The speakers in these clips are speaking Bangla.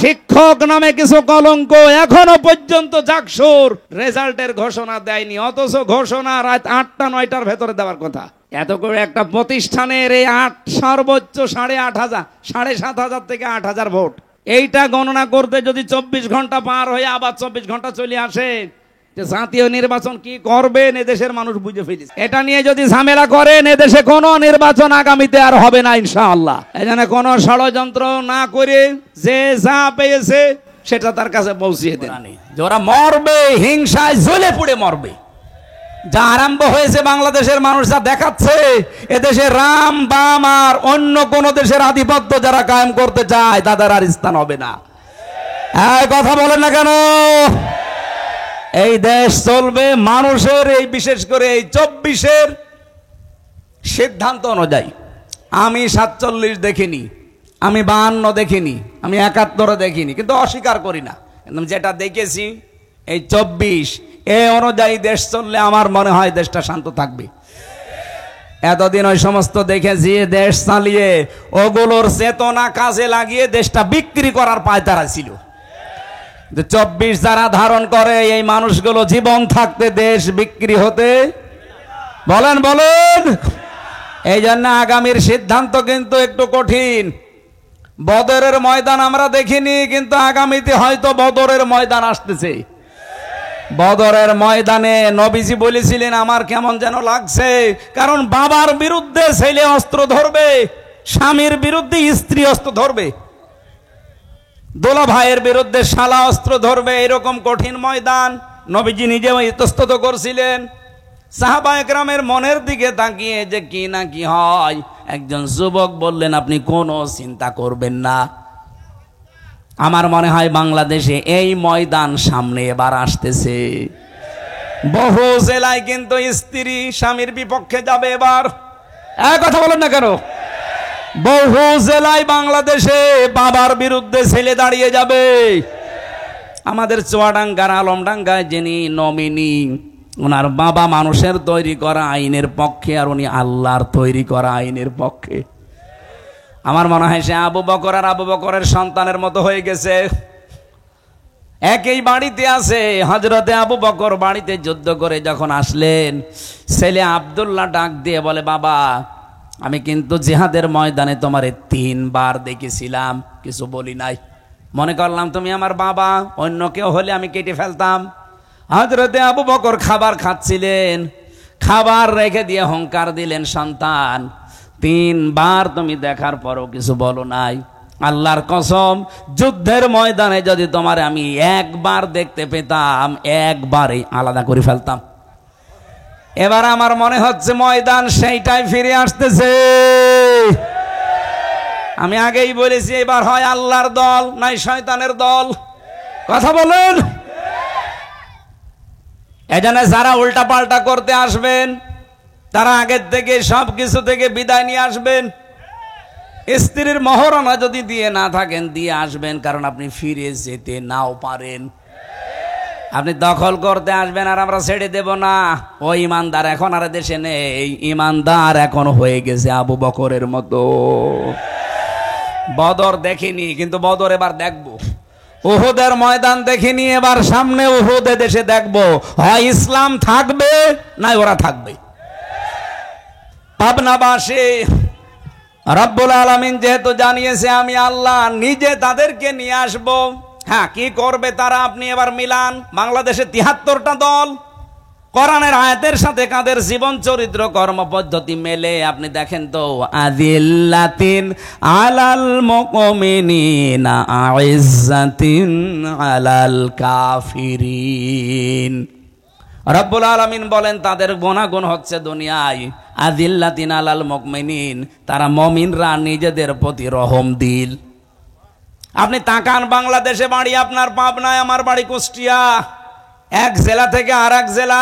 শিক্ষক নামে কিছু কলঙ্ক এখনো পর্যন্ত জাকসুর রেজাল্টের ঘোষণা দেয়নি, অথচ ঘোষণা রাত 8টা 9টার ভেতরে দেওয়ার কথা। এত করে একটা প্রতিষ্ঠানের এই সর্বোচ্চ 8,500 7,500 থেকে 8,000 ভোট, এইটা গণনা করতে যদি 24 ঘন্টা পার হয়ে আবার 24 ঘন্টা চলে আসে, জাতীয় নির্বাচন কি করবেন এদেশের মানুষ বুঝে ফেলেছে। এটা নিয়ে যদি ঝামেলা করেন এদেশে কোনো নির্বাচন আগামীতে আর হবে না ইনশাআল্লাহ। এখানে কোনো ষড়যন্ত্র না করে যে যা পেয়েছে সেটা তার কাছে পৌঁছিয়ে দেন। ওরা মরবে, হিংসায় জ্বলে পুড়ে মরবে। যা আরম্ভ হয়েছে বাংলাদেশের মানুষ যা দেখাচ্ছে, এদেশে রাম বাম আর অন্য কোন দেশের আধিপত্য যারা কায়েম করতে চায় তাদের আর স্থান হবে না। কথা বলেন না কেন? এই দেশ চলবে মানুষের এই বিশেষ করে এই 24-এর সিদ্ধান্ত অনুযায়ী। আমি 47 দেখিনি, আমি 52 দেখিনি, আমি 71 দেখিনি, কিন্তু অস্বীকার করি না। কিন্তু যেটা দেখেছি এই 24 এ অনুযায়ী দেশ চললে আমার মনে হয় দেশটা শান্ত থাকবে। এতদিন ওই সমস্ত দেখেছি দেশ চালিয়ে ওগুলোর চেতনা কাজে লাগিয়ে দেশটা বিক্রি করার পায়তারা ছিল। 24 যারা ধারণ করে এই মানুষগুলো জীবন থাকতে দেশ বিক্রি হতে বলেন বলেন। এই জন্য আগামীর সিদ্ধান্ত কিন্তু একটু কঠিন। বদরের ময়দান আমরা দেখিনি, কিন্তু আগামীতে হয়তো বদরের ময়দান আসতেছে। বদরের ময়দানে নবীজি বলেছিলেন আমার কেমন যেন লাগছে, কারণ বাবার বিরুদ্ধে ছেলে অস্ত্র ধরবে, স্বামীর বিরুদ্ধে স্ত্রী অস্ত্র ধরবে, দোলা ভাইয়ের বিরুদ্ধে শালা অস্ত্র ধরবে। এরকম কঠিন ময়দান নবীজি নিজেও ইতস্তত করছিলেন। সাহাবা একরামের মনের দিকে তাকিয়ে যে কি না কি হয়, একজন যুবক বললেন আপনি কোনো চিন্তা করবেন না। আমার মনে হয় বাংলাদেশে এই ময়দান সামনে এবার আসতেছে। বহু জেলায় কিন্তু স্ত্রী স্বামীর বিপক্ষে যাবে এবার। কথা বলেন না কেন? বহু জেলায় বাংলাদেশে বাবার বিরুদ্ধে ছেলে দাঁড়িয়ে যাবে। আমাদের চুয়াডাঙ্গার আলমডাঙ্গায় যিনি নমিনি, ওনার বাবা মানুষের তৈরি করা আইনের পক্ষে আর উনি আল্লাহর তৈরি করা আইনের পক্ষে। আমার মনে হয় সে আবু বকর আর আবু বকরের সন্তানের মতো হয়ে গেছে। একই বাড়িতে আছে। হযরতে আবু বকর বাড়িতে যুদ্ধ করে যখন আসলেন, ছেলে আব্দুল্লাহ ডাক দিয়ে বলে বাবা আমি কিন্তু জিহাদের ময়দানে তোমারে 3 বার দেখেছিলাম, কিছু বলি নাই, মনে করলাম তুমি আমার বাবা, অন্য কেউ হলে আমি কেটে ফেলতাম। হযরতে আবু বকর খাবার খাচ্ছিলেন, খাবার রেখে দিয়ে হুঙ্কার দিলেন সন্তান 3 বার তুমি দেখার পরও কিছু বলো নাই, আল্লাহর কসম যুদ্ধের ময়দানে যদি তোমারে আমি একবার দেখতে পেতাম একবারই আলাদা করে ফেলতাম। এবার আমার মনে হচ্ছে ময়দান সেইটাই ফিরে আসতেছে। আমি আগেই বলেছি এবার হয় আল্লাহর দল নাই শয়তানের দল। কথা বলেন। এজন্য যারা উল্টা পাল্টা করতে আসবেন তারা আগের থেকে সব কিছু থেকে বিদায় নিয়ে আসবেন। স্ত্রীর মহরণা যদি দিয়ে না থাকেন দিয়ে আসবেন, কারণ আপনি ফিরে যেতে নাও পারেন। আপনি দখল করতে আসবেন আর আমরা ছেড়ে দেব না। ও ইমানদার এখন আর দেশে নেই, ইমানদার এখন হয়ে গেছে আবু বকরের মতো। বদর দেখিনি, কিন্তু বদর এবার দেখবো। উহুদের ময়দান দেখিনি, এবার সামনে উহুদে দেশে দেখবো। হয় ইসলাম থাকবে না ওরা থাকবে। পাবনাবাসী রব্বুল আলামিন যেহেতু জানিয়েছে আমি আল্লাহ নিজে তাদেরকে নিয়ে আসবো। হ্যাঁ, কি করবে তারা আপনি এবার মিলান। বাংলাদেশে 73টা দল, কোরআনের আয়াতের সাথে কাদের জীবন চরিত্র কর্মপদ্ধতি মেলে আপনি দেখেন তো। আযিল্লাতিন আলাল মুমিনিনা আইজ্জাতিন আলাল কাফিরিন। রব্বুল আলামিন বলেন তাদের গুণাগুণ হচ্ছে দুনিয়ায় আযিল্লাতিন আলাল মুমিনিন, তারা মুমিনরা নিজেদের প্রতি রহম দিল। আপনি তাকান বাংলাদেশে বাড়ি আপনার পাবনায়, আমার বাড়ি কুষ্টিয়া, এক জেলা থেকে আর এক জেলা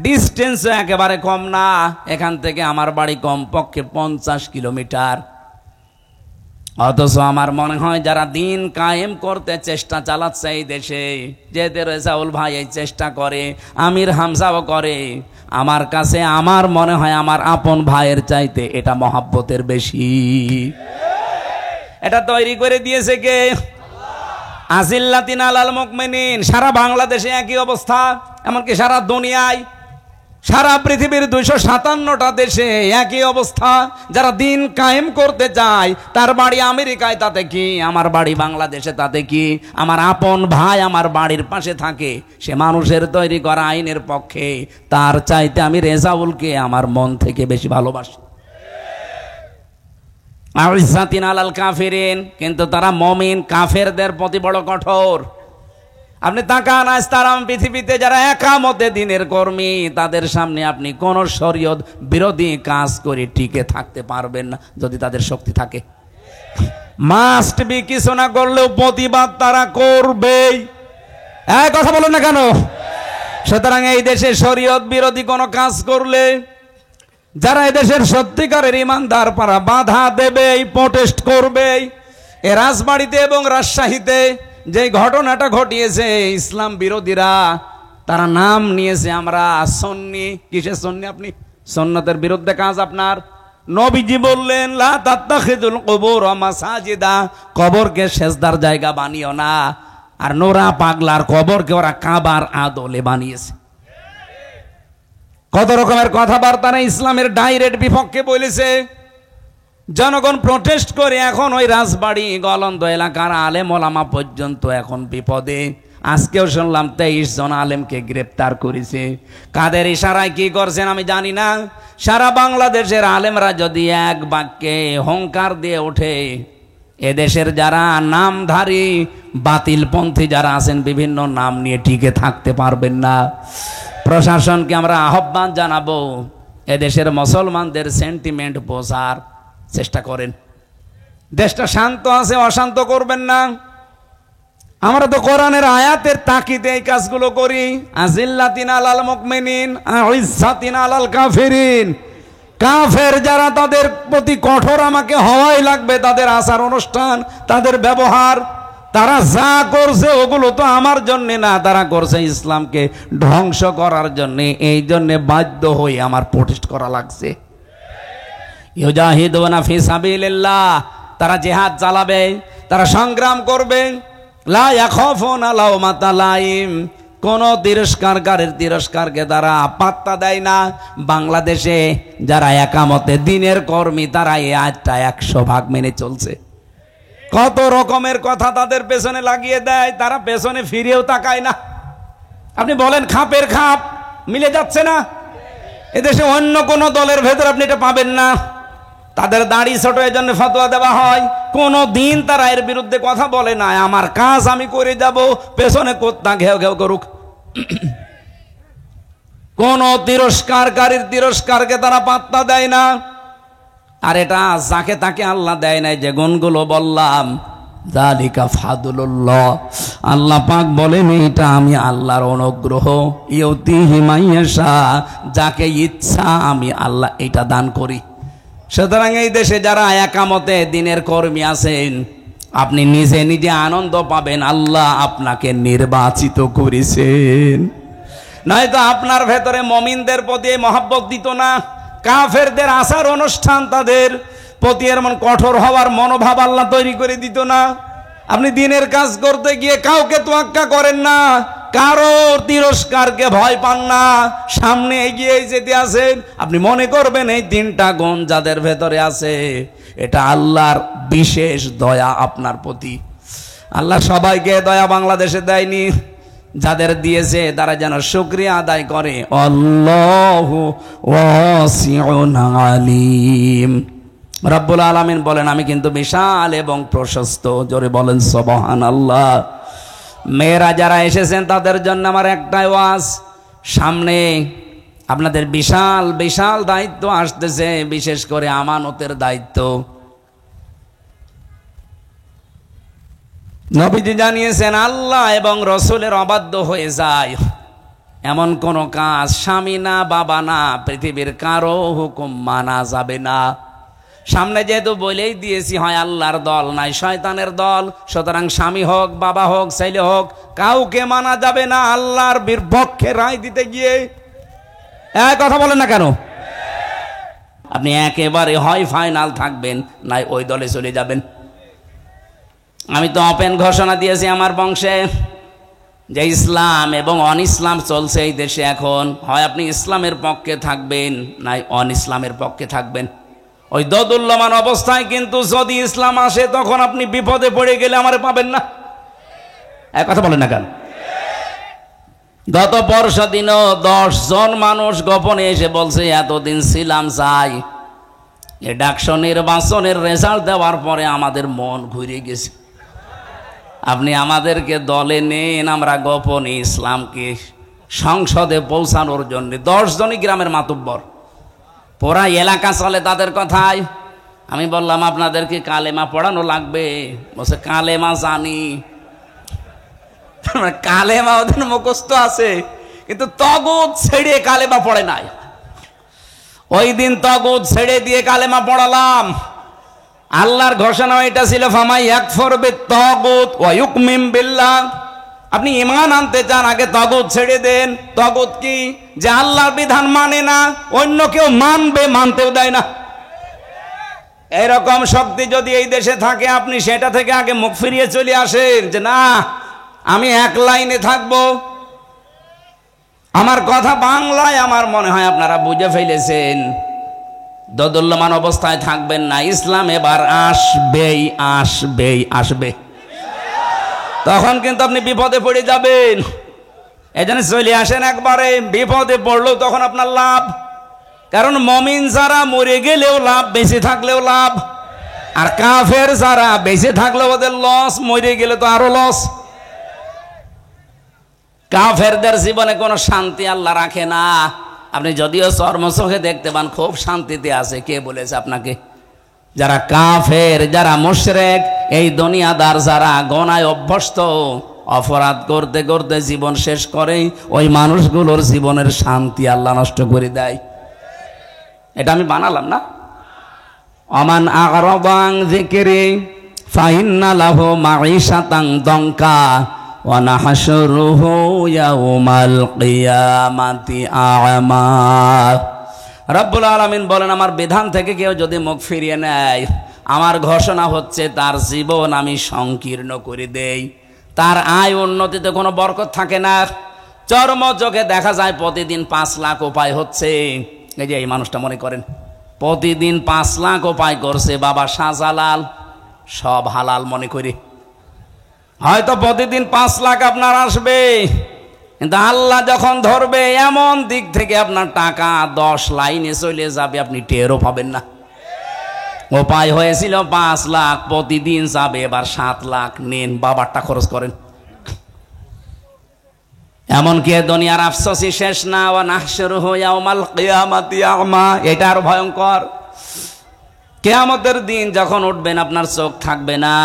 ডিস্টেন্স একেবারে কম না। এখান থেকে আমার বাড়ি কমপক্ষে 50 কিলোমিটার। অথচ আমার মনে হয় যারা দিন কায়েম করতে চেষ্টা চালাচ্ছে এই দেশে, যেতে রেজাউল ভাই এই চেষ্টা করে, আমির হামজাও করে, আমার কাছে আমার মনে হয় আমার আপন ভাইয়ের চাইতে এটা মহাব্বতের বেশি। এটা তৈরি করে দিয়েছে কে? আজিল্লাতিন আলাল মুমিনিন, সারা বাংলাদেশে একই অবস্থা, এমনকি সারা দুনিয়ায়, সারা পৃথিবীর 257টা দেশে একই অবস্থা। যারা দিন কায়েম করতে চায়, তার বাড়ি আমেরিকায়, তাতে কি? আমার বাড়ি বাংলাদেশে, তাতে কি? আমার আপন ভাই আমার বাড়ির পাশে থাকে, সে মানুষের তৈরি করা আইনের পক্ষে, তার চাইতে আমি রেজাউলকে আমার মন থেকে বেশি ভালোবাসি। আইসাতিন আলাল কাফিরিন, কিন্তু তারা মুমিন, কাফেরদের প্রতি বড় কঠোর। আপনি তাকান, আজ তারা পৃথিবীতে যারা একামতে দিনের কর্মী, তাদের সামনে আপনি কোন শরীয়ত বিরোধী কাজ করে টিকে থাকতে পারবেন না, যদি তাদের শক্তি থাকে। মাস্ট বি, কিছু না করলেও প্রতিবাদ তারা করবেই। এক কথা বলুন না কেন? সুতরাং এই দেশে শরীয়ত বিরোধী কোনো কাজ করলে যারা এদেশের সত্যিকারের ইমানদার, পারা বাধা দেবেই, প্রোটেস্ট করবেই। এ রাজবাড়িতে এবং রাজশাহীতে যে ঘটনাটা ঘটিয়েছে, ইসলাম বিরোধীরা তারা নাম নিয়েছে আমরা সুন্নি। কিসের সুন্নি? আপনি সুন্নতের বিরুদ্ধে কাজ আপনার। নবীজি বললেন, লা তাত্তাখিযুল কুবুর মাসাজিদা, কবরকে সেজদার জায়গা বানিও না। আর নোরা পাগলার কবরকে ওরা কাবার আদলে বানিয়েছে। কত রকমের কথাবার্তা না ইসলামের ডাইরেক্ট বিপক্ষে বলেছে। জনগণ প্রোটেস্ট করে এখন ওই রাজবাড়ি গলন্দ এলাকার আলেম ওলামা পর্যন্ত এখন বিপদে। আজকেও শুনলাম 23 জন আলেমকে গ্রেপ্তার করেছে। কাদের ইশারায় কি করছেন আমি জানি না। সারা বাংলাদেশের আলেমরা যদি এক বাক্যে হুঙ্কার দিয়ে ওঠে, এদেশের যারা নামধারী বাতিলপন্থী যারা আছেন, বিভিন্ন নাম নিয়ে টিকে থাকতে পারবেন না। প্রশাসনকে আমরা আহ্বান জানাবো, এদেশের মুসলমানদের সেন্টিমেন্ট বোঝার চেষ্টা করেন। দেশটা শান্ত আছে, অশান্ত করবেন না। আমরা তো কোরআনের আয়াতের তাকিদে এই কাজগুলো করি। আজিল্লাতিন আলাল মুমিনিন আইজ্জাতিন আলাল কাফিরিন, কাফের যারা তাদের প্রতি কঠোর আমাকে হওয়াই লাগবে। তাদের আচার অনুষ্ঠান, তাদের ব্যবহার, তারা যা করছে ওগুলো তো আমার জন্য না, তারা করছে ইসলামকে ধ্বংস করার জন্য। এই জন্য বাধ্য হয়ে আমার প্রোটেস্ট করা লাগছে। ইউজাহিদুনা ফি সাবিলিল্লাহ, তারা জিহাদ চালাবে, তারা সংগ্রাম করবে। লা ইয়াখাফুনা লাওমাতা লাইম, কোন তিরস্কারকারীর তিরস্কারকে তারা পাত্তা দেয় না। বাংলাদেশে যারা একামতে দিনের কর্মী, তারা এই আয়াতটা 100% মেনে চলছে। কত রকমের কথা তাদের পেছনে লাগিয়ে দেয়, তারা পেছনে ফিরেও তাকায় না। আপনি বলেন, খাপের খাপ মিলে যাচ্ছে না? এদেশে অন্য কোন দলের ভেতর আপনি এটা পাবেন না। তাদের দাড়ি ছোট, এর জন্য ফতোয়া দেওয়া হয়। কোনো দিন তারা এর বিরুদ্ধে কথা বলে না, আমার কাজ আমি করে যাব, পেছনে কোত্তা ঘেউ ঘেউ করুক। কোন তিরস্কারকারীর তিরস্কারকে তারা পাত্তা দেয় না। আর এটা যাকে তাকে আল্লাহ দেয় নাই, যে গুণগুলো বললাম, যালিকা ফাদলুল্লাহ, আল্লাহ পাক বলেন এটা আমি আল্লাহর অনুগ্রহ। ইউতিহি মাইয়াশা, যাকে ইচ্ছা আমি আল্লাহ এটা দান করি। সুতরাং এই দেশে যারা একামতে দিনের কর্মী আছেন, আপনি নিজে নিজে আনন্দ পাবেন, আল্লাহ আপনাকে নির্বাচিত করেছেন। নয়তো আপনার ভেতরে মুমিনদের প্রতি মহব্বত দিত না। কাফেরদের আচার অনুষ্ঠান, তাদের প্রতি এমন কঠোর হওয়ার মনোভাব আল্লাহ তৈরি করে দিত না। আপনি দিনের কাজ করতে গিয়ে কাউকে তোয়াক্কা করেন না, কারোর তিরস্কারকে ভয় পান না, সামনে এগিয়ে যেতে আছেন। আপনি মনে করবেন এই 3টা গুণ যাদের ভেতরে আছে, এটা আল্লাহর বিশেষ দয়া আপনার প্রতি। আল্লাহ সবাইকে দয়া বাংলাদেশে দেয়নি, যাদের দিয়েছে তারা যেন শুকরিয়া আদায় করে। আল্লাহু ওয়াসিউন আলিম। রব্বুল আলামিন বলেন, আমি কিন্তু বিশাল এবং প্রশস্ত। জোরে বলেন সুবহানাল্লাহ। মেয়েরা যারা এসেছেন তাদের জন্য আমার একটাই ওয়াজ, সামনে আপনাদের বিশাল বিশাল দায়িত্ব আসতেছে, বিশেষ করে আমানতের দায়িত্ব। নবীজি জানিয়েছেন, আল্লাহ এবং রসুলের অবাধ্য হয়ে যায় এমন কোন কাজ, স্বামী না বাবা না, পৃথিবীর কারো হুকুম মানা যাবে না। সামনে যেহেতু বলেই দিয়েছি, হয় আল্লাহর দল নাই শয়তানের দল। সুতরাং স্বামী হোক, বাবা হোক, ছেলে হোক, কাউকে মানা যাবে না আল্লাহর বিপক্ষে রায় দিতে গিয়ে। এক কথা বলেন না কেন? আপনি একেবারে হয় ফাইনাল থাকবেন, নাই ওই দলে চলে যাবেন। আমি তো ওপেন ঘোষণা দিয়েছি আমার বংশে যে ইসলাম এবং অন ইসলাম চলছে এই দেশে এখন, হয় আপনি ইসলামের পক্ষে থাকবেন নাই অন ইসলামের পক্ষে থাকবেন। ওই দোদুল্যমান অবস্থায় কিন্তু যদি ইসলাম আসে তখন আপনি বিপদে পড়ে গেলে আমারে পাবেন না। এক কথা বলেন না কেন? গত পরশু দিনও 10 জন মানুষ গোপনে এসে বলছে এতদিন ছিলাম চাই, এ ডাকসু নির্বাচনের রেজাল্ট দেওয়ার পরে আমাদের মন ঘুরে গেছে, আপনি আমাদেরকে দলে নেন, আমরা গোপনে ইসলামকে সংসদে পৌঁছানোর জন্য। 10 জনই গ্রামের মাতুব্বর, পুরা এলাকা চলে তাদের কথায়। আমি বললাম আপনাদেরকে কালেমা পড়ানো লাগবে? বলছে কালেমা জানি। কালেমা ওদের মুখস্থ আছে, কিন্তু তগুত ছেড়ে কালেমা পড়ে নাই। ওই দিন তগুত ছেড়ে দিয়ে কালেমা পড়ালাম। আল্লাহর ঘোষণা এটা ছিল ফামাই ইয়াকফুর বিত-তাগুত ওয়া ইউমিন বিল্লাহ। আপনি ঈমান আনতে চান আগে তাগুত ছেড়ে দেন। তাগুত কি? যে আল্লাহর বিধান মানে না, অন্য কেউ মানবে, মানতেও দেয় না। এরকম শক্তি যদি এই দেশে থাকে আপনি সেটা থেকে আগে মুখ ফিরিয়ে চলে আসেন, যে না আমি এক লাইনে থাকবো। আমার কথা বাংলায় আমার মনে হয় আপনারা বুঝে ফেলেছেন। দোদুল্যমান অবস্থায় থাকবেন না, ইসলাম এবার আসবেই আসবেই আসবে। তখন কিন্তু আপনি বিপদে পড়ে যাবেন। এজন্য চলে আসেন একবারে, বিপদে পড়লেও তখন আপনার লাভ। কারণ মুমিন যারা মরে গেলেও লাভ, বেঁচে থাকলেও লাভ। আর কাফের যারা বেঁচে থাকলেও ওদের লস, মরে গেলে তো আরো লস। কাফেরদের জীবনে কোনো শান্তি আল্লাহ রাখে না। আপনি যদিও চর্মচোখে দেখতে পান খুব শান্তিতে আছে, কে বলেছে আপনাকে? যারা কাফের, যারা মুশরিক, এই দুনিয়াদার যারা গনায় অভ্যস্ত, অপরাধ করতে করতে জীবন শেষ করে, ওই মানুষগুলোর জীবনের শান্তি আল্লাহ নষ্ট করে দেয়। এটা আমি বানালাম না। আমান আ'রাদা আন যিকরি ফাইন্না লাহু মাঈশাতান দঙ্কা ওয়া নাহশুরুহু ইয়াউমাল কিয়ামাতি আ'মা। রব্বুল আলামিন বলেন, আমার বিধান থেকে কেউ যদি মুখ ফিরিয়ে নেয়, আমার ঘোষণা হচ্ছে তার জীবন আমি সংকীর্ণ করে দেই। তার আয় উন্নতিতে কোনো বরকত থাকে না। চর্ম চোখে দেখা যায় প্রতিদিন 5 লাখ উপায় হচ্ছে। এই যে এই মানুষটা মনে করেন প্রতিদিন 5 লাখ উপায় করছে বাবা শাহজালাল, সব হালাল মনে করি। হয়তো প্রতিদিন 5 লাখ আপনার আসবে, কিন্তু আল্লাহ যখন ধরবে এমন দিক থেকে আপনার টাকা 10 লাইনে চলে যাবে, আপনি টেরও পাবেন না। উপায় হয়েছিল 5 লাখ, প্রতিদিন যাবে এবার 7 লাখ। নেন, বাবারটা খরচ করেন। এমনকি দুনিয়ার আফসোসই শেষ না। ওয়া নাহশুরুহু ইয়াউমাল কিয়ামাতি আ'মা। এটা আরো ভয়ঙ্কর। কিয়ামতের দিন যখন উঠবেন আপনার চোখ থাকবে না।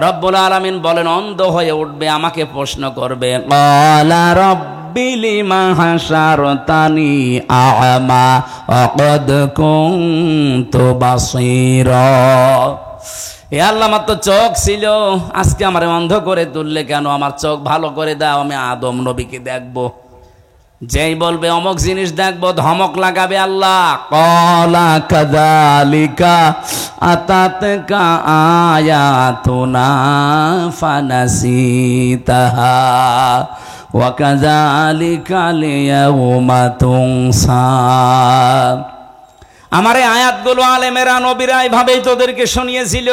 রব্বুল আলামিন বলেন অন্ধ হয়ে উঠবে, আমাকে প্রশ্ন করবে, ক্বালা রাব্বি লিমা হাশারতানি আ'মা ওয়া ক্বাদ কুনতু বাসীরা। এ আল্লাহ, আমার তো চোখ ছিল, আজকে আমার অন্ধ করে তুললে কেন? আমার চোখ ভালো করে দাও, আমি আদম নবীকে দেখবো। যেই বলবে অমুক জিনিস দেখবো, ধমক লাগাবে আল্লাহ। ক্বালা কাযালিকা আতাতকা আয়াতুনা ফানাসিতাহা ওয়া কাযালিকা লিয়াউমা তুনসা। আমার এই আয়াতগুলো আলেমেরা নবীরা এইভাবেই তোদেরকে শুনিয়েছিল।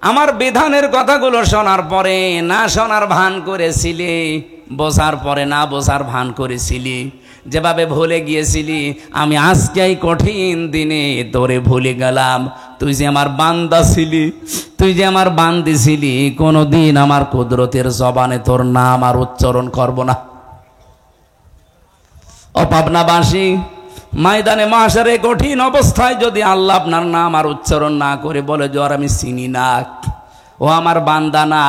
আমার বিধানের কথাগুলো শোনার পরে না শোনার ভান করেছিলি, বোঝার পরে না বোঝার ভান করেছিলি, যেভাবে ভুলে গিয়েছিলি। আমি আজকেই কঠিন দিনে তোরে ভুলে গেলাম। তুই যে আমার বান্দা ছিলি, তুই যে আমার বান্দি ছিলি, কোনোদিন আমার কুদরতের জবানে তোর নাম আর উচ্চারণ করব না। ও পাবনাবাসী, ময়দানে মাশারে কঠিন অবস্থায় যদি আল্লাহ আপনার নাম আর উচ্চারণ না করে বলে যে আমি চিনি না, ও আমার বান্দা না,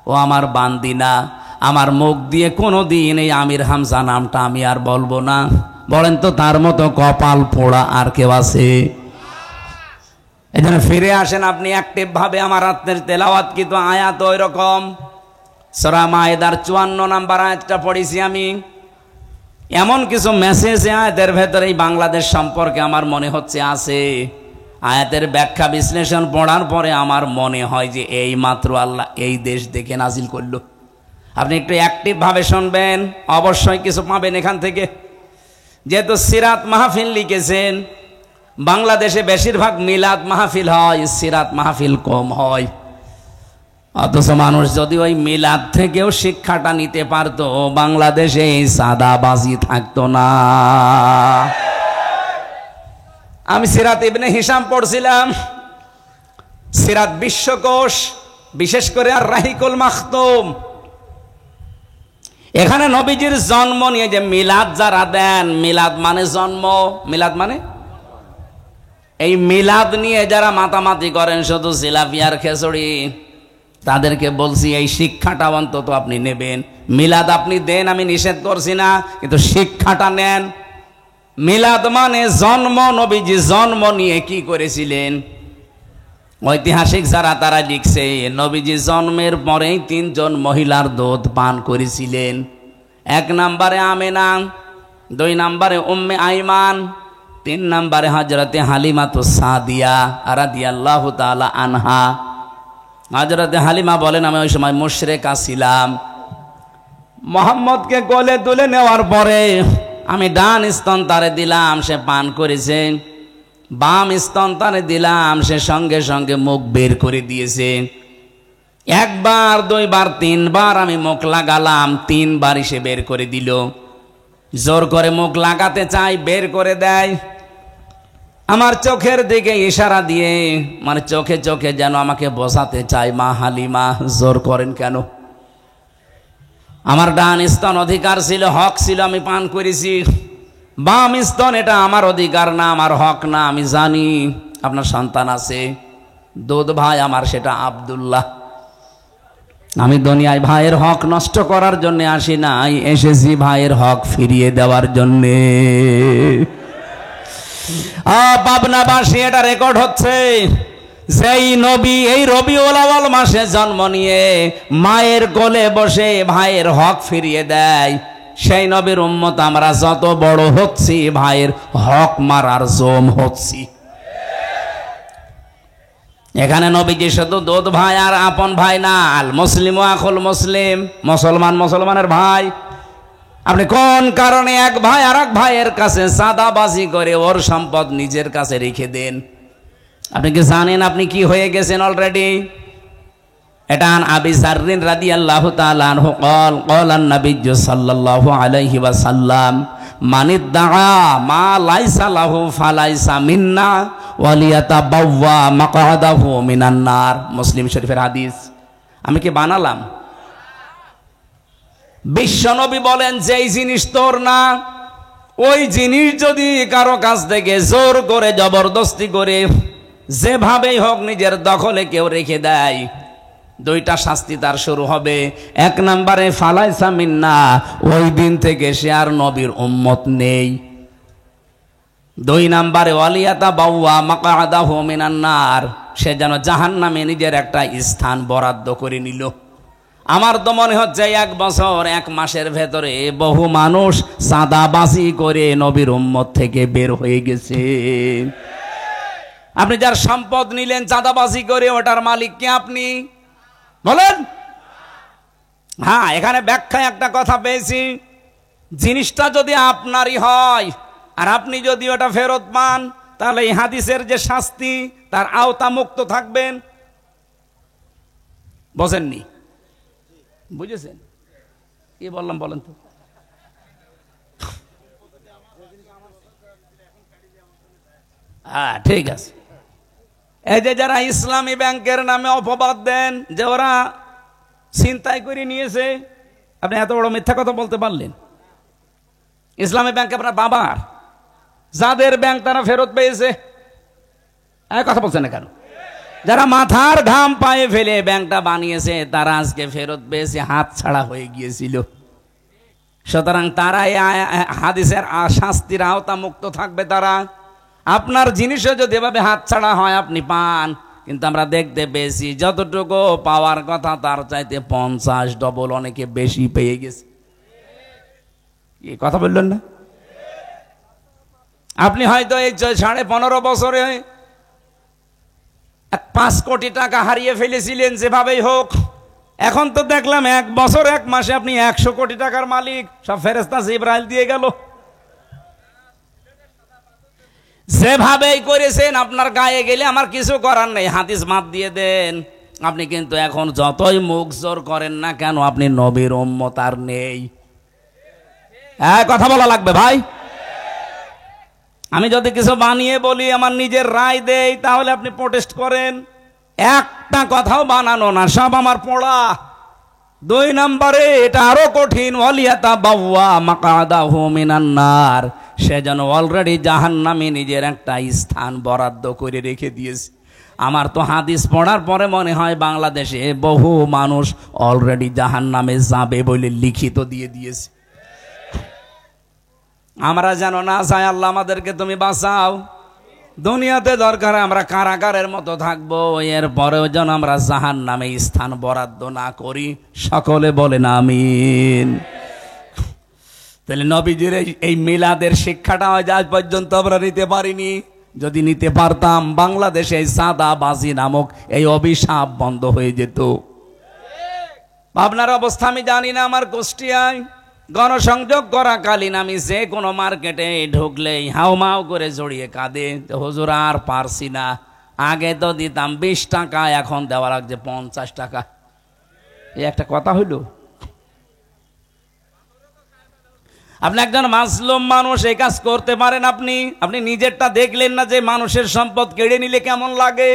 ও আমার বান্দি না, আমার মুখ দিয়ে কোনোদিন এই আমির হামজা নামটা আমি আর বলবো না, বলেন তো তার মতো কপাল পোড়া আর কেউ আছে? এখানে ফিরে আসেন আপনি অ্যাক্টিভ ভাবে। আমার আত্মের তেলাওয়াত কিন্তু আয়াত ওই রকম। সূরা মায়েদার 54 নম্বর আয়াতটা পড়েছি আমি। এমন কিছু মেসেজ আয়াতের ভেতরে এই বাংলাদেশ সম্পর্কে আমার মনে হচ্ছে আছে। আয়াতের ব্যাখ্যা বিশ্লেষণ পড়ার পরে আমার মনে হয় যে এই মাত্র আল্লাহ এই দেশ দেখে নাজিল করলো। আপনি একটু অ্যাক্টিভ ভাবে শুনবেন, অবশ্যই কিছু পাবেন এখান থেকে। যেহেতু সিরাত মাহফিল লিখেছেন, বাংলাদেশে বেশিরভাগ মিলাদ মাহফিল হয়, সিরাত মাহফিল কম হয়। অথচ মানুষ যদি ওই মিলাদ থেকেও শিক্ষাটা নিতে পারতো, বাংলাদেশে এই সাদাবাজি থাকতো না। আমি সিরাত ইবনে হিশাম পড়ছিলাম, সিরাত বিশ্বকোষ, বিশেষ করে আর রাহিকুল মাখতুম। এখানে নবীজির জন্ম নিয়ে যে মিলাদ যারা দেন, মিলাদ মানে জন্ম, মিলাদ মানে এই মিলাদ নিয়ে যারা মাতামাতি করেন শুধু জিলাপিয়ার খিচুড়ি, তাদেরকে বলছি এই শিক্ষাটা অন্তত আপনি নেবেন। মিলাদ আপনি দেন, আমি নিষেধ করছি না, কিন্তু শিক্ষাটা নেন। মিলাদ মানে জন্ম, নবীজি জন্ম নিয়ে কি করেছিলেন। ঐতিহাসিক যারা তারা লিখছে নবীজি জন্মের পরেই 3 জন মহিলার দুধ পান করেছিলেন। 1 নম্বরে আমেনা, 2 নম্বরে উম্মে আইমান, 3 নম্বরে হযরতে হালিমাতুস সাদিয়া রাদিয়াল্লাহু তাআলা আনহা। হযরতে হালিমা বলেন, আমি ওই সময় মুশরিকা ছিলাম। মোহাম্মদকে কোলে তুলে নেওয়ার পরে আমি ডান স্তন তারে দিলাম, সে পান করেছে। বাম স্তন তারে দিলাম, সে সঙ্গে সঙ্গে মুখ বের করে দিয়েছে। 1 বার 2 বার 3 বার আমি মুখ লাগালাম, 3 বারই সে বের করে দিল। জোর করে মুখ লাগাতে চাই, বের করে দেয়। আমার চোখের দিকে ইশারা দিয়ে, মানে চোখে চোখে যেন আমাকে বোঝাতে চায়, মা হালিমা জোর করেন কেন? আমার ডান স্তন অধিকার ছিল, হক ছিল, আমি পান করেছি। বাম স্তন এটা আমার অধিকার না, আমার হক না। আমি জানি আপনার সন্তান আছে, দুধ ভাই আমার, সেটা আব্দুল্লাহ। আমি দুনিয়ায় ভাইয়ের হক নষ্ট করার জন্য আসি নাই, এসেছি ভাইয়ের হক ফিরিয়ে দেওয়ার জন্যে। পাবনাবাসী, এটা রেকর্ড হচ্ছে, যেই নবী এই রবিউল আউয়াল মাসে জন্ম নিয়ে মায়ের কোলে বসে ভাইয়ের হক ফিরিয়ে দেয়, সেই নবীর উম্মত আমরা যত বড় হচ্ছি, ভাইয়ের হক মারার জম হচ্ছি। এখানে নবীজি শুধু দুধ ভাই আর আপন ভাই না, আল মুসলিম আখুল মুসলিম, মুসলমান মুসলমানের ভাই। আপনি কোন কারণে এক ভাই আর এক ভাইয়ের কাছে সাদাবাজি করে ওর সম্পদ নিজের কাছে রেখে দেন? আপনি কি জানেন আপনি কি হয়ে গেছেন অলরেডি? এটা আবি যাররিন রাদিয়াল্লাহু তাআলা আনহু قال قال النبي صلى الله عليه وسلم من ادعى ما ليس له فليس منا وليتبوأ مقعده من النار। মুসলিম শরীফের হাদিস। আমি কি বানালাম? বিশ্বনবী বলেন, যেই জিনিস তোর না, ওই জিনিস যদি কারো কাছ থেকে জোর করে জবরদস্তি করে যেভাবেই হোক নিজের দখলে কেউ রেখে দেয়, 2টা শাস্তি তার শুরু হবে। 1 নম্বরে ফালাইসা মিন্না, ওই দিন থেকে সে আর নবীর উম্মত নেই। 2 নম্বরে ওয়ালিয়াতা বাওয়া মাকআদাহু মিনান নার, সে যেন জাহান্নামে নিজের একটা স্থান বরাদ্দ করে নিল। আমার তো মনে হচ্ছে 1 বছর 1 মাসের ভেতরে বহু মানুষ সাদাবাজি করে নবীর উম্মত থেকে বের হয়ে গেছে। আপনি যার সম্পদ নিলেন চাঁদাবাজি করে, ওটার মালিক কি আপনি? বলেন। হ্যাঁ, এখানে ব্যাখ্যায় একটা কথা পেয়েছি, জিনিসটা যদি আপনারই হয় আর আপনি যদি ওটা ফেরত পান, তাহলে এই হাদিসের যে শাস্তি তার আওতা মুক্ত থাকবেন। বোঝেননি? বুঝেছেন কি বললাম বলেন তো? হ্যাঁ, ঠিক আছে। এই যে যারা ইসলামী ব্যাংকের নামে অপবাদ দেন যে ওরা ছিনতাই করে নিয়েছে, আপনি এত বড় মিথ্যা কথা বলতে পারলেন? ইসলামী ব্যাংক আপনার বাবার, যাদের ব্যাংক তারা ফেরত পেয়েছে। কথা বলছেন না কেন? যারা মাথার ঘাম পায়ে ফেলে ব্যাংকটা বানিয়েছে, তারা আজকে ফেরত পেয়েছে, হাত ছাড়া হয়ে গিয়েছিল। সুতরাং তারা এই হাদিসের শাস্তির আওতা মুক্ত থাকবে। তারা আপনার জিনিসও যদি এভাবে হাত ছাড়া হয় আপনি পান, কিন্তু আমরা দেখতে পেয়েছি যতটুকু পাওয়ার কথা তার চাইতে 50 ডবল অনেকে বেশি পেয়ে গেছে। কি কথা বললেন না? আপনি হয়তো এই 15.5 বছরে 5 কোটি টাকা হারিয়ে ফেলেছিলেন যেভাবেই হোক, এখন তো দেখলাম 1 বছর 1 মাসে আপনি 100 কোটি টাকার মালিক, সব ফেরেশতা জিবরাইল দিয়ে গেল। যেভাবেই করেছেন আপনার গায়ে গেলে আমার কিছু করার নেই, হাদিস মাত দিয়ে দেন। আপনি কিন্তু এখন যতই মুখ জোর করেন না কেন, আপনি নবীর উম্মত আর নেই। কথা বলা লাগবে ভাই। আমি যদি কিছু বানিয়ে বলি, আমার নিজের রায় দেই, তাহলে আপনি প্রোটেস্ট করেন। একটা কথাও বানানো না, সব আমার পড়া। 2 নম্বরে এটা আরো কঠিন, ওয়ালিয়াতা বাওয়া মাকাদাহু মিনান নার, সে যেন অলরেডি জাহান্নামে নিজের একটা স্থান বরাদ্দ করে রেখে দিয়েছে। আমার তো হাদিস পড়ার পরে মনে হয় বাংলাদেশে বহু মানুষ অলরেডি জাহান্নামে যাবে বলে লিখিত দিয়ে দিয়েছে। আমরা যেন না চাই, আল্লাহ আমাদেরকে তুমি বাঁচাও। দুনিয়াতে দরকার আমরা কারাগারের মতো থাকবো, এরপরেও যেন আমরা জাহান্নামে স্থান বরাদ্দ না করি। সকলে বলেন আমিন। তাহলে নবীজির এই মিলাদের শিক্ষাটা আজ পর্যন্ত আমরা নিতে পারিনি। যদি নিতে পারতাম, বাংলাদেশে সাদাবাজি নামক এই অভিশাপ বন্ধ হয়ে যেত। আপনার অবস্থা আমি জানি না। আমার কুষ্টিয়ায় গণসংযোগ করাকালীন আমি যে কোনো মার্কেটে ঢুকলেই হাউমাউ করে জড়িয়ে কাঁদে, হুজুর আর পারছি না। আগে তো দিতাম 20 টাকা, এখন দেওয়া লাগছে 50 টাকা। এই একটা কথা হইল? আপনি একজন মাসলুম মানুষ, এই কাজ করতে পারেন? আপনি নিজেরটা দেখলেন না যে মানুষের সম্পদ কেড়ে নিলে কেমন লাগে?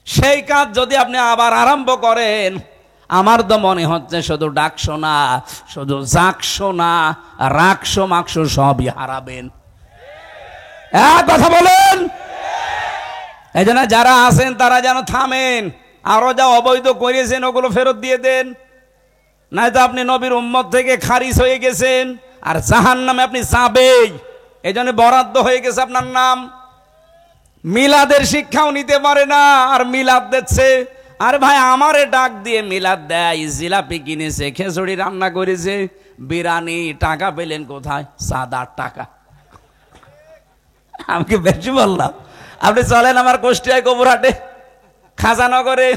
সেই কাজ যদি আপনি আবার আরম্ভ করেন, আমার তো মনে হচ্ছে শুধু ডাকশো না, শুধু জাকশো না, রাখশো মাকশো সবই হারাবেন। কথা বলেন। এই জন্য যারা আছেন তারা যেন থামেন, আরো যা অবৈধ করেছেন ওগুলো ফেরত দিয়ে দেন, নয়তো আপনি নবীর উম্মত থেকে খারিজ হয়ে গেছেন, আর জাহান্নামে আপনি যাবেই। এই জন্য বরাদ্দ হয়ে গেছে আপনার নাম। মিলাদের শিক্ষাও নিতে পারে না, আর মিলাদ দিচ্ছে। আরে ভাই, আমারে ডাক দিয়ে মিলাদ দেয়, জিলাপি কিনেছে, খিচুড়ি রান্না করেছে, বিরিয়ানি, টাকা পেলেন কোথায়? 7-8 টাকা। আমি কি বেশি বললাম? আপনি চলেন আমার কুষ্টিয়ায় কবুরহাটে খাজানগরে,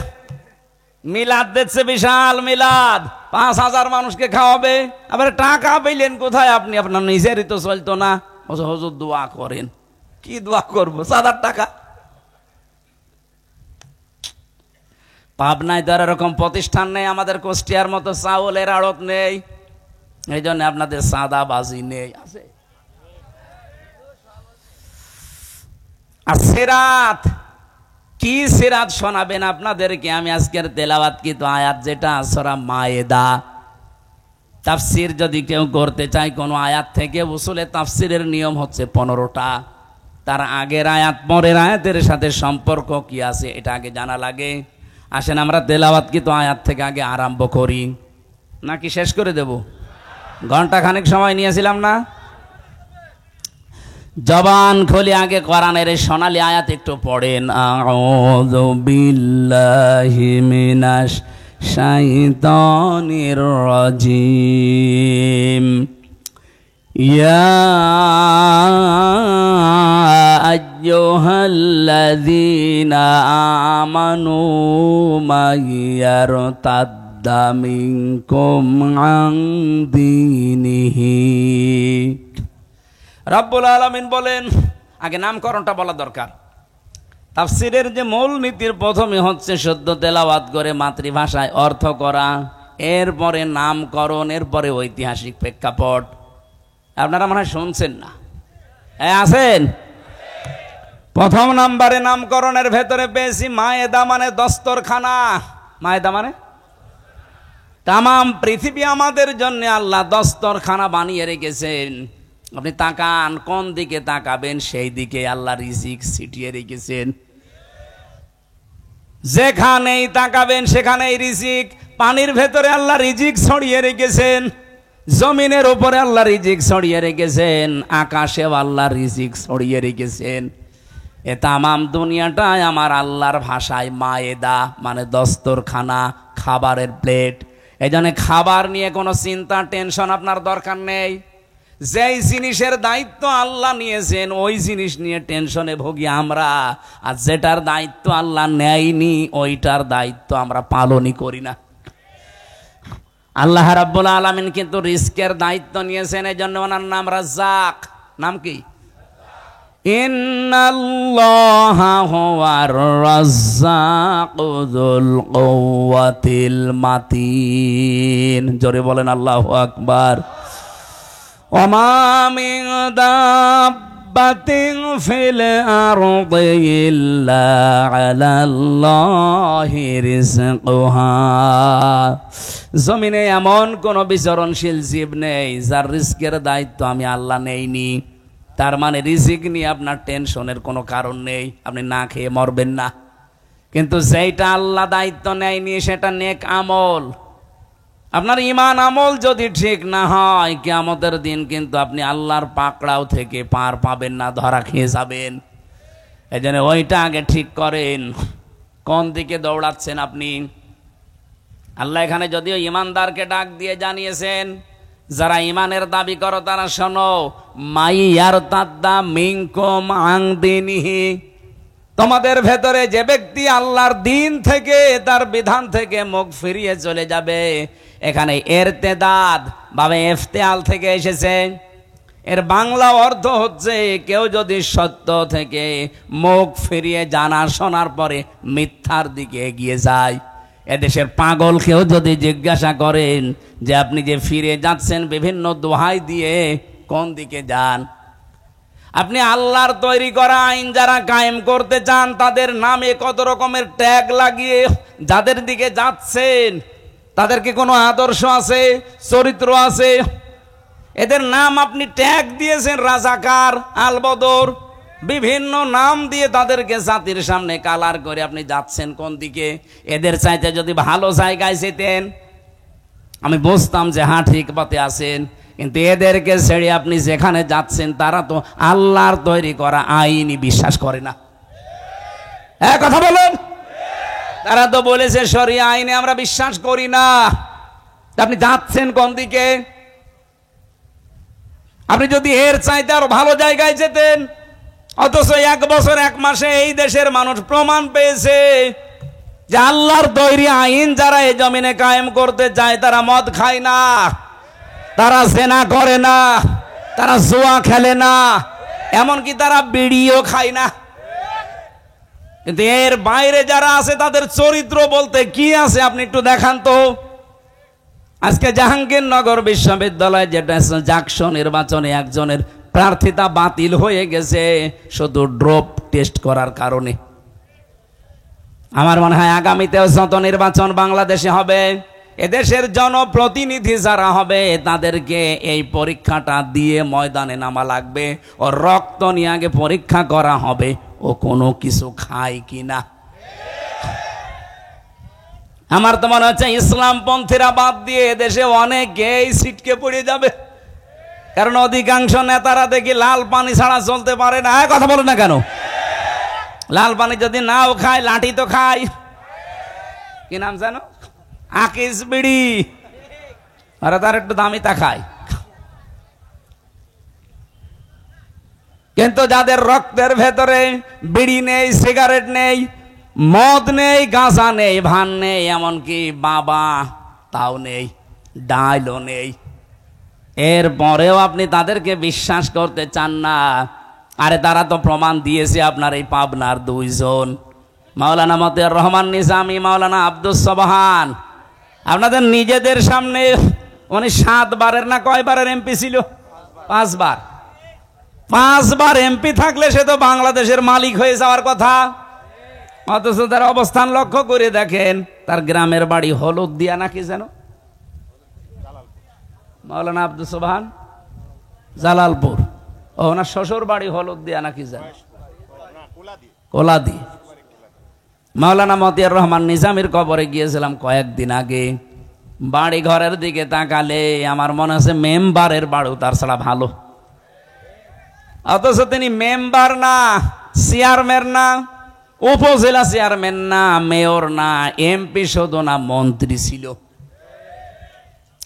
মিলাদ দিচ্ছে, বিশাল মিলাদ, 5000 মানুষকে খাওয়াবে। আবার টাকা পেলেন কোথায় আপনি? আপনার নিজেরই তো চলতো না। হুজুর দোয়া করেন। কি দোয়া করবো? 7-8 টাকা। পাবনায় তো এরকম প্রতিষ্ঠান নেই, আমাদের কুষ্টিয়ার মতো চাউলের আড়ত নেই, এই জন্য আপনাদের সাদাবাজি নেই। আছে আর সিরাত, কি সিরাত শোনাবেন আপনাদেরকে? আমি আজকের তেলাওয়াত কিন্তু আয়াত যেটা সূরা মায়েদা, তাফসির যদি কেউ করতে চায় কোন আয়াত থেকে, উসুলে তাফসিরের নিয়ম হচ্ছে 15টা। তার আগের আয়াত পরের আয়াতের সাথে সম্পর্ক কি আছে এটা আগে জানা লাগে। আসেন আমরা তেলাওয়াত কিন্তু আয়াত থেকে আগে আরম্ভ করি, নাকি শেষ করে দেব? ঘন্টা খানেক সময় নিয়েছিলাম না? জবান খুলে আগে কোরআনের এই সোনালী আয়াত একটু পড়েন। আউযু বিল্লাহি মিনাশ শাইতানির রাজিম। ইয়া আইয়ুহাল্লাযীনা আমানু মাইয়ারতাদ্দা মিনকুম আন দীনিহি। রব্বুল আলামিন বলেন, আগে নামকরণটা বলা দরকার। তাফসীরের যে মূল নীতির প্রথমে হচ্ছে শুদ্ধ তেলাওয়াত করে মাতৃভাষায় অর্থ করা, এরপরে নামকরণ, এরপরে ঐতিহাসিক প্রেক্ষাপট। আপনারা মনে হয় শুনছেন না? আছেন? প্রথম নাম্বারে নামকরণের ভেতরে পেয়েছি মায়েদা, মানে দস্তরখানা। মায়েদা মানে তামাম পৃথিবী আমাদের জন্য আল্লাহ দস্তরখানা বানিয়ে রেখেছেন। আপনি তাকান, কোন দিকে তাকাবেন সেই দিকে আল্লাহ রিজিক ছিটিয়ে রেখেছেন। যেখানেই তাকাবেন সেখানেই রিজিক। পানির ভেতরে আল্লাহ রিজিক ছড়িয়ে রেখেছেন, জমিনের উপরে আল্লাহ রিজিক ছড়িয়ে রেখেছেন, আকাশেও আল্লাহ রিজিক ছড়িয়ে রেখেছেন। এ তামাম দুনিয়াটাই আমার আল্লাহর ভাষায় মায়েদা, মানে দস্তরখানা, খাবারের প্লেট। এই জন্য খাবার নিয়ে কোনো চিন্তা টেনশন আপনার দরকার নেই। যেই জিনিসের দায়িত্ব আল্লাহ নিয়েছেন ওই জিনিস নিয়ে টেনশনে ভুগি আমরা, আর যেটার দায়িত্ব আল্লাহ নেয়নি ওইটার দায়িত্ব আমরা পালনই করি না। আল্লাহ রাব্বুল আলামিন কিন্তু রিস্কের দায়িত্ব নিয়েছেন, এই জন্য ওনার নাম রাজ্জাক। নাম কি? ইন্নাল্লাহা হুয়ার রাজ্জাকু যুল কুওয়াতিল মাতিন। জোরে বলেন আল্লাহু আকবার। ওমা মিন দাব্বাতিন ফিল আরদি ইল্লা আলাল্লাহি রিজকুহা। জমিনে এমন কোন বিচরণশীল জীব নেই যার রিস্কের দায়িত্ব আমি আল্লাহ নেইনি। তার মানে রিজিক নিয়ে আপনার টেনশনের কোনো কারণ নেই, আপনি না খেয়ে মরবেন না। কিন্তু যেটা আল্লাহ দায়িত্ব নেয়নি সেটা নেক আমল। আপনার ঈমান আমল যদি ঠিক না হয় কিয়ামতের দিন কিন্তু আপনি আল্লাহর পাকড়াও থেকে পার পাবেন না, ধরা খেয়ে যাবেন। এই জন্য ওইটা আগে ঠিক করেন, কোন দিকে দৌড়াচ্ছেন আপনি। আল্লাহ এখানে যদিও ঈমানদারকে ডাক দিয়ে জানিয়েছেন, যারা ঈমানের দাবি করো তারা শোনো, মাইয়ারতাদ্দা মিনকুম আন দীনিহি, তোমাদের ভেতরে যে ব্যক্তি আল্লাহর দিন থেকে তার বিধান থেকে মুখ ফিরিয়ে চলে যাবে। এখানে ইরতেদাদ বা ইফতিয়াল থেকে এসেছে, এর বাংলা অর্থ হচ্ছে কেউ যদি সত্য থেকে মুখ ফিরিয়ে জানা শোনার পরে মিথ্যার দিকে এগিয়ে যায়। এদেশের পাগল কেউ যদি জিজ্ঞাসা করেন যে আপনি যে ফিরে যাচ্ছেন বিভিন্ন দোহাই দিয়ে, কোন দিকে যান? আপনি আল্লাহর তৈরি করা আইন যারা কায়েম করতে চান তাদের নামে কত রকমের ট্যাগ লাগিয়ে যাদের দিকে যাচ্ছেন তাদের কি কোনো আদর্শ আছে, চরিত্র আছে? এদের নাম আপনি ট্যাগ দিয়েছেন রাজাকার, আলবদর, বিভিন্ন নাম দিয়ে তাদেরকে জাতির সামনে কালার করে আপনি যাচ্ছেন কোন দিকে? এদের চাইতে যদি ভালো জায়গায় যেতেন আমি বুঝতাম যে হ্যাঁ ঠিক পথে আছেন, কিন্তু এদেরকে ছেড়ে আপনি যেখানে যাচ্ছেন তারা তো আল্লাহর তৈরি করা আইনই বিশ্বাস করে না। হ্যাঁ কথা বলেন। তারা তো বলেছে শরিয়া আইনে আমরা বিশ্বাস করি না। আপনি যাচ্ছেন কোন দিকে? আপনি যদি এর চাইতে আরো ভালো জায়গায় যেতেন, অথচ 1 বছর 1 মাসে এই দেশের মানুষ প্রমাণ পেয়েছে যে আল্লাহর তৈরি আইন যারা এই জমিনে কায়েম করতে চায় তারা মদ খায় না, তারা জেনা করে না, তারা জুয়া খেলে না, এমনকি তারা বিড়িও খায় না। কিন্তু এর বাইরে যারা আছে তাদের চরিত্র বলতে কি আছে আপনি একটু দেখান তো। আজকে জাহাঙ্গীরনগর বিশ্ববিদ্যালয়ে যেটা জাকসু নির্বাচনে একজনের প্রার্থিতা বাতিল হয়ে গেছে শুধু ড্রপ টেস্ট করার কারণে। আমার মনে হয় আগামীতেও যত নির্বাচন বাংলাদেশে হবে, এদেশের জনপ্রতিনিধি যারা হবে তাদেরকে এই পরীক্ষাটা দিয়ে ময়দানে নামা লাগবে। ও রক্ত নিয়ে আগে পরীক্ষা করা হবে ও কোনো কিছু খায় কিনা। আমার তো মনে হচ্ছে ইসলামপন্থীরা বাদ দিয়ে এদেশে অনেকেই ছিটকে পড়ে যাবে, কারণ অধিকাংশ নেতারা দেখি লাল পানি ছাড়া চলতে পারে না। কথা বলো না কেন? লাল পানি যদি নাও খায় লাঠি তো খায়। কি নাম জানো? আকিস বিড়ি, আর তার একটু দামি তা খায়। কিন্তু যাদের রক্তের ভেতরে বিড়ি নেই, সিগারেট নেই, মদ নেই, গাঁজা নেই, ভান নেই, এমনকি বাবা তাও নেই, ডাইলও নেই, এরপরেও আপনি তাদেরকে বিশ্বাস করতে চান না। আরে তারা তো প্রমাণ দিয়েছে। আপনার এই পাবনার 2 জন, মাওলানা মতিয়ার রহমান নিজামী, মাওলানা আব্দুস সোবহান, আপনাদের নিজেদের সামনে উনি 7 বারের না কয়বারের এমপি ছিল? 5 বার। 5 বার এমপি থাকলে সে তো বাংলাদেশের মালিক হয়ে যাওয়ার কথা। অথচ তার অবস্থান লক্ষ্য করে দেখেন, তার গ্রামের বাড়ি হলুদিয়া নাকি যেন, মাওলানা আব্দুস সোবহান জালালপুর। ও ওনার শ্বশুর বাড়ি হলুদিয়া নাকি যেন, কোলাদি। মাওলানা মতিয়ার রহমান নিজামীর কবরে গিয়েছিলাম কয়েকদিন আগে। বাড়ি ঘরের দিকে তাকালে আমার মনে আছে মেম্বারের বাড়ি তার ছাড়া ভালো। অথচ তিনি মেম্বার না, চেয়ারম্যান না, উপজেলা চেয়ারম্যান না, মেয়র না, এমপি শুধু না, মন্ত্রী ছিল।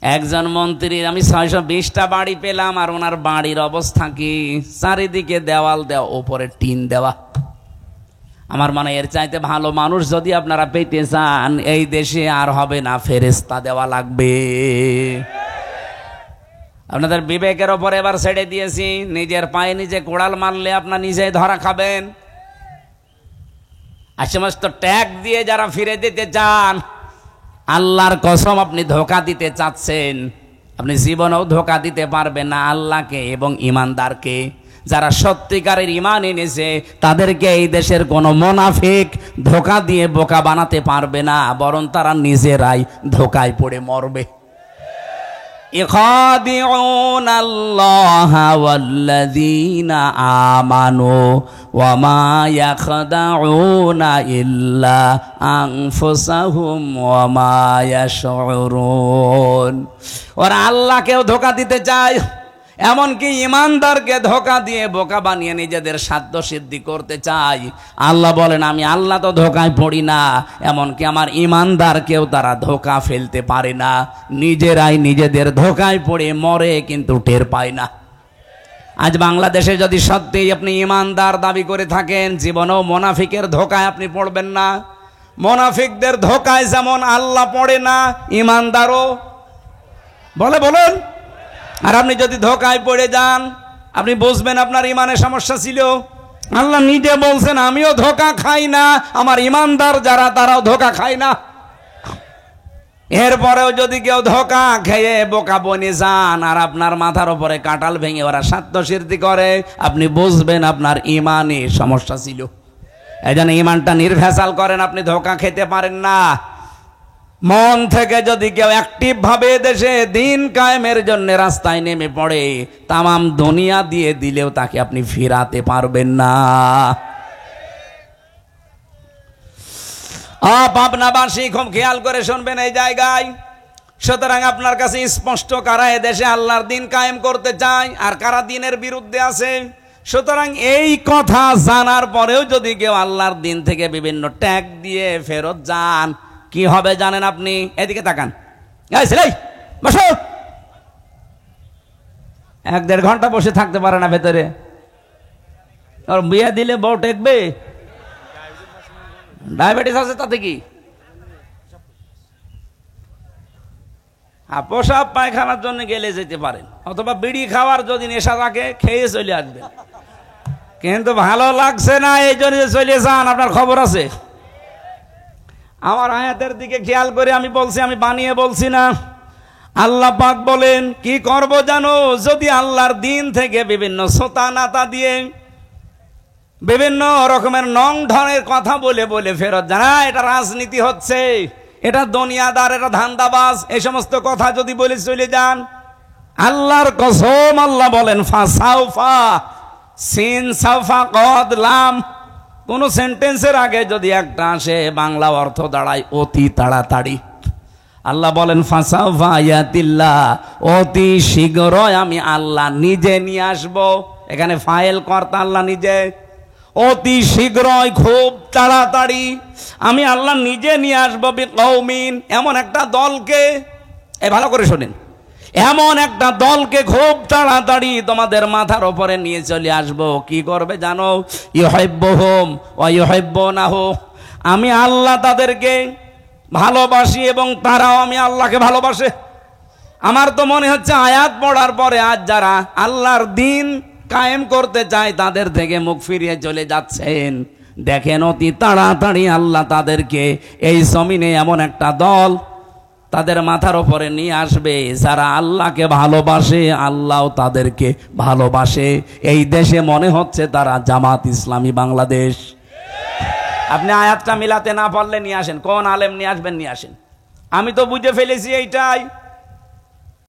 একজন মন্ত্রীর আমি 620টা বাড়ি পেলাম, আর ওনার বাড়ির অবস্থা কি? চারিদিকে দেওয়াল দেওয়া, ওপরে টিন দেওয়া। আমার মনে হয় এর চাইতে ভালো মানুষ যদি আপনারা পেতে চান, এই দেশে আর হবে না, ফেরেশতা দেওয়া লাগবে। আপনাদের বিবেকের ওপর এবার ছেড়ে দিয়েছি, নিজের পায়ে নিজে কোড়াল মারলে আপনার নিজেই ধরা খাবেন। আর সমস্ত ট্যাগ দিয়ে যারা ফিরে দিতে চান, আল্লাহর কসম আপনি ধোঁকা দিতে চাচ্ছেন, আপনি জীবনেও ধোঁকা দিতে পারবেন না আল্লাহকে এবং ইমানদারকে। যারা সত্যিকারের ঈমান এনেছে তাদেরকে এই দেশের কোনো মুনাফিক ধোঁকা দিয়ে বোকা বানাতে পারবে না, বরং তারা নিজেরাই ধোঁকায় পড়ে মরবে। ইখাদিউন আল্লাহ ওয়াল্লাযীনা আমানু ওয়া মা ইয়াখদাউনা ইল্লা আনফুসাহুম ওয়া মা ইয়াশউরুন। ওরা আল্লাহকেও ধোঁকা দিতে চায়, এমনকি ইমানদারকে ধোঁকা দিয়ে বোকা বানিয়ে নিজেদের সাধ্য সিদ্ধি করতে চায়। আল্লাহ বলেন আমি আল্লাহ তো ধোঁকায় পড়ি না, এমনকি আমার ইমানদারকেও তারা ধোঁকা ফেলতে পারে না, নিজেরাই নিজেদের ধোঁকায় পড়ে মরে কিন্তু টের পায় না। আজ বাংলাদেশে যদি সত্যিই আপনি ইমানদার দাবি করে থাকেন, জীবনেও মুনাফিকের ধোঁকায় আপনি পড়বেন না। মুনাফিকদের ধোঁকায় যেমন আল্লাহ পড়ে না, ইমানদারও বলেন। আর আপনি যদি ধোঁকায় পড়ে যান, আপনি বুঝবেন আপনার ইমানের সমস্যা ছিল। আল্লাহ নিজে বলছেন আমিও ধোঁকা খাই না, আমার ইমানদার যারা তারাও ধোঁকা খায় না। এরপরেও যদি কেউ ধোঁকা খেয়ে বোকা বনে যান আর আপনার মাথার উপরে কাঁঠাল ভেঙে ওরা সাধ্য সিদ্ধি করে, আপনি বুঝবেন আপনার ইমানে সমস্যা ছিল। এই জন্য ইমানটা নির্ভেজাল করেন, আপনি ধোঁকা খেতে পারেন না। মন থেকে যদি কেউ অ্যাক্টিভ ভাবে দেশে দিন কায়েমের জন্য রাস্তায় নেমে পড়ে, তামাম দুনিয়া দিয়ে দিলেও তাকে আপনি ফিরাতে পারবেন না। পাবনাবাসী খুব খেয়াল করে শুনবেন এই জায়গায়। সুতরাং আপনার কাছে স্পষ্ট কারা দেশে আল্লাহর দিন কায়েম করতে চায় আর কারা দিনের বিরুদ্ধে আছে। সুতরাং এই কথা জানার পরেও যদি কেউ আল্লাহর দিন থেকে বিভিন্ন ট্যাগ দিয়ে ফেরত যান, কি হবে জানেন আপনি? এদিকে তাকান, বসো। 1-1.5 ঘন্টা বসে থাকতে পারে না ভেতরে। আর বিয়ে দিলে বউ টেকবে? ডায়াবেটিস আছে তাতে কি? পোশাক পায়খানার জন্য গেলে যেতে পারেন, অথবা বিড়ি খাওয়ার যদি নেশা থাকে খেয়ে চলে আসবেন। কিন্তু ভালো লাগছে না এই জন্য চলে যান, আপনার খবর আছে। আমার আয়াতের দিকে খেয়াল করে আমি বলছি, আমি বানিয়ে বলছি না। আল্লাহ পাক বলেন কি করব জানো? যদি আল্লাহর দিন থেকে বিভিন্ন সোতানাতা দিয়ে বিভিন্ন রকমের নং ঢঙের কথা বলে বলে ফেরত জানা, এটা রাজনীতি হচ্ছে, এটা দুনিয়াদার, এটা ধান্দাবাজ, এই সমস্ত কথা যদি বলে চলে যান, আল্লাহর কসম আল্লাহ বলেন ফাসাউফা সিন সাউফা কদ লাম, কোন সেন্টেন্সের আগে যদি একটা আসে বাংলা অর্থ দাঁড়ায় অতি তাড়াতাড়ি। আল্লাহ বলেন ফাসাউফা ইয়াতিল্লাহ, অতি শীঘ্রই আমি আল্লাহ নিজে নিয়ে আসব। এখানে ফাইল কর্তা আল্লাহ নিজে। অতি শীঘ্রই, খুব তাড়াতাড়ি আমি আল্লাহ নিজে নিয়ে আসবো বিকৌমিন, এমন একটা দলকে, ভালো করে শোনেন, এমন একটা দলকে খুব তাড়াতাড়ি তোমাদের মাথার উপরে নিয়ে চলে আসবো। কি করবে জানো? ইউহিব্বুহুম ওয়া ইউহিব্বুনাহু, আমি আল্লাহ তাদেরকে ভালোবাসি এবং তারাও আমি আল্লাহকে ভালোবাসে। আমার তো মনে হচ্ছে আয়াত পড়ার পরে আজ যারা আল্লাহর দিন কায়েম করতে চায় তাদের থেকে মুখ ফিরিয়ে চলে যাচ্ছেন। দেখেন অতি তাড়াতাড়ি আল্লাহ তাদেরকে এই জমিনে এমন একটা দল তাদের মাথার উপরে নিয়ে আসবে যারা আল্লাহকে ভালোবাসে, আল্লাহও তাদেরকে ভালোবাসে। এই দেশে মনে হচ্ছে তারা জামাত ইসলামী বাংলাদেশ। আপনি আয়াতটা মিলাতে না পারলে নিয়ে আসেন, কোন আলেম নিয়ে আসবেন নিয়ে আসেন, আমি তো বুঝে ফেলেছি এইটাই।